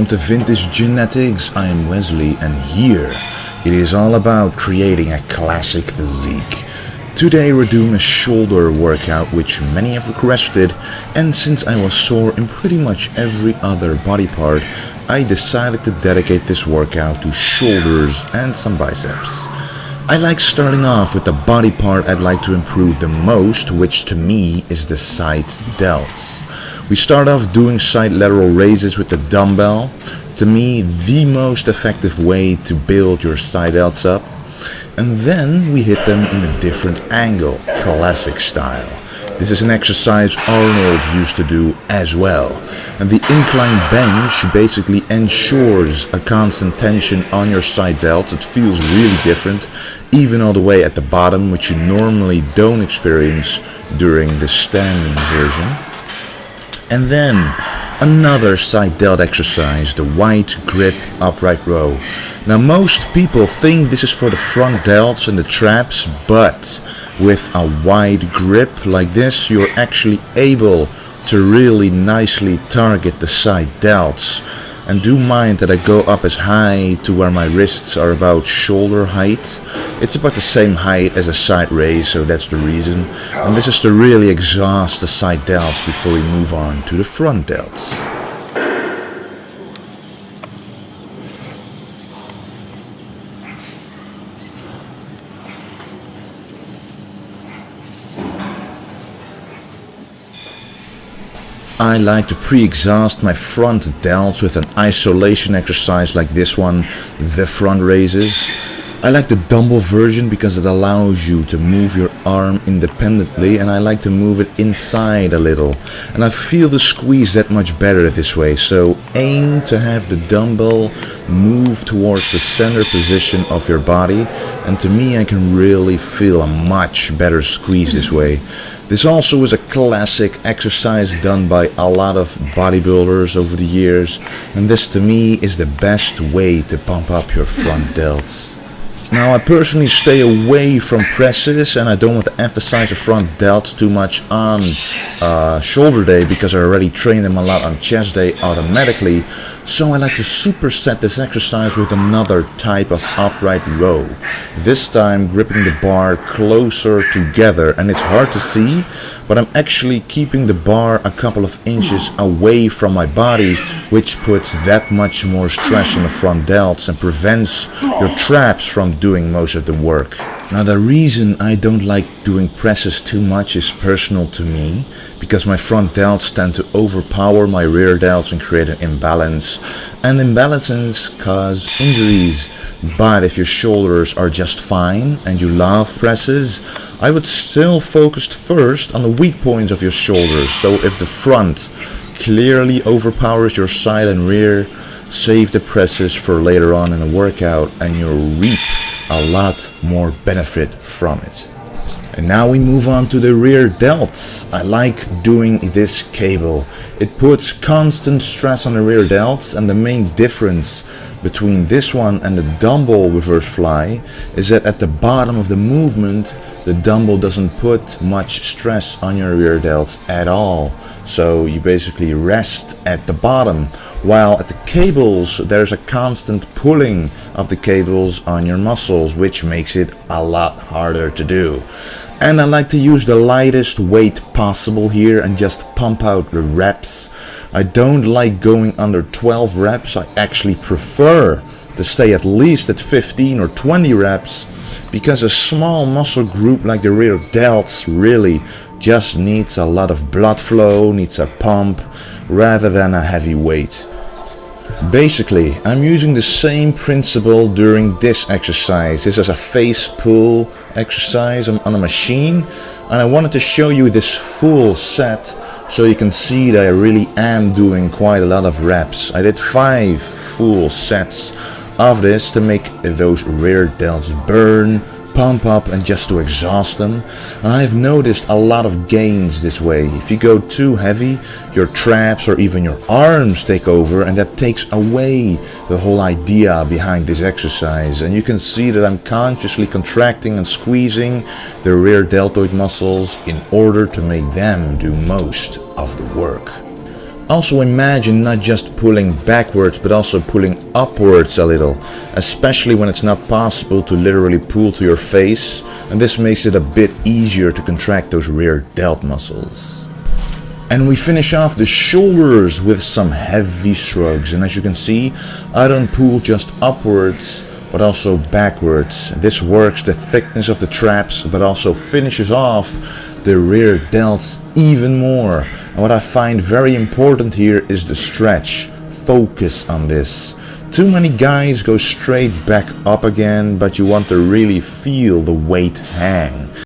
welcome to Vintage Genetics. I am Wesley, and here it is all about creating a classic physique. Today we're doing a shoulder workout which many have requested, and since I was sore in pretty much every other body part, I decided to dedicate this workout to shoulders and some biceps. I like starting off with the body part I'd like to improve the most, which to me is the side delts. We start off doing side lateral raises with the dumbbell. To me, the most effective way to build your side delts up. And then we hit them in a different angle, classic style. This is an exercise Arnold used to do as well. And the incline bench basically ensures a constant tension on your side delts. It feels really different, even all the way at the bottom, which you normally don't experience during the standing version. And then another side delt exercise, the wide grip upright row. Now most people think this is for the front delts and the traps, but with a wide grip like this you're actually able to really nicely target the side delts. And do mind that I go up as high to where my wrists are about shoulder height. It's about the same height as a side raise, so that's the reason. And this is to really exhaust the side delts before we move on to the front delts. I like to pre-exhaust my front delts with an isolation exercise like this one, the front raises. I like the dumbbell version because it allows you to move your arm independently, and I like to move it inside a little. And I feel the squeeze that much better this way, so aim to have the dumbbell move towards the center position of your body, and to me I can really feel a much better squeeze this way. This also is a classic exercise done by a lot of bodybuilders over the years, and this to me is the best way to pump up your front delts. Now I personally stay away from presses, and I don't want to emphasize the front delts too much on shoulder day because I already train them a lot on chest day automatically. So I like to superset this exercise with another type of upright row. This time gripping the bar closer together, and it's hard to see, but I'm actually keeping the bar a couple of inches away from my body, which puts that much more stress on the front delts and prevents your traps from doing most of the work. Now the reason I don't like doing presses too much is personal to me, because my front delts tend to overpower my rear delts and create an imbalance, and imbalances cause injuries. But if your shoulders are just fine and you love presses, I would still focus first on the weak points of your shoulders. So if the front clearly overpowers your side and rear, save the presses for later on in the workout and you'll reap a lot more benefit from it. And now we move on to the rear delts. I like doing this cable. It puts constant stress on the rear delts, and the main difference between this one and the dumbbell reverse fly is that at the bottom of the movement the dumbbell doesn't put much stress on your rear delts at all. So you basically rest at the bottom, while at the cables there's a constant pulling of the cables on your muscles, which makes it a lot harder to do. And I like to use the lightest weight possible here and just pump out the reps. I don't like going under 12 reps. I actually prefer to stay at least at 15 or 20 reps, because a small muscle group like the rear delts really just needs a lot of blood flow, needs a pump, rather than a heavy weight. Basically, I'm using the same principle during this exercise. This is a face pull exercise on a machine, and I wanted to show you this full set so you can see that I really am doing quite a lot of reps. I did 5 full sets of this to make those rear delts burn, pump up, and just to exhaust them. And I've noticed a lot of gains this way. If you go too heavy, your traps or even your arms take over, and that takes away the whole idea behind this exercise. And you can see that I'm consciously contracting and squeezing the rear deltoid muscles in order to make them do most of the work. Also imagine not just pulling backwards but also pulling upwards a little, especially when it's not possible to literally pull to your face, and this makes it a bit easier to contract those rear delt muscles. And we finish off the shoulders with some heavy shrugs, and as you can see, I don't pull just upwards but also backwards. This works the thickness of the traps but also finishes off the rear delts even more. And what I find very important here is the stretch. Focus on this. Too many guys go straight back up again, but you want to really feel the weight hang.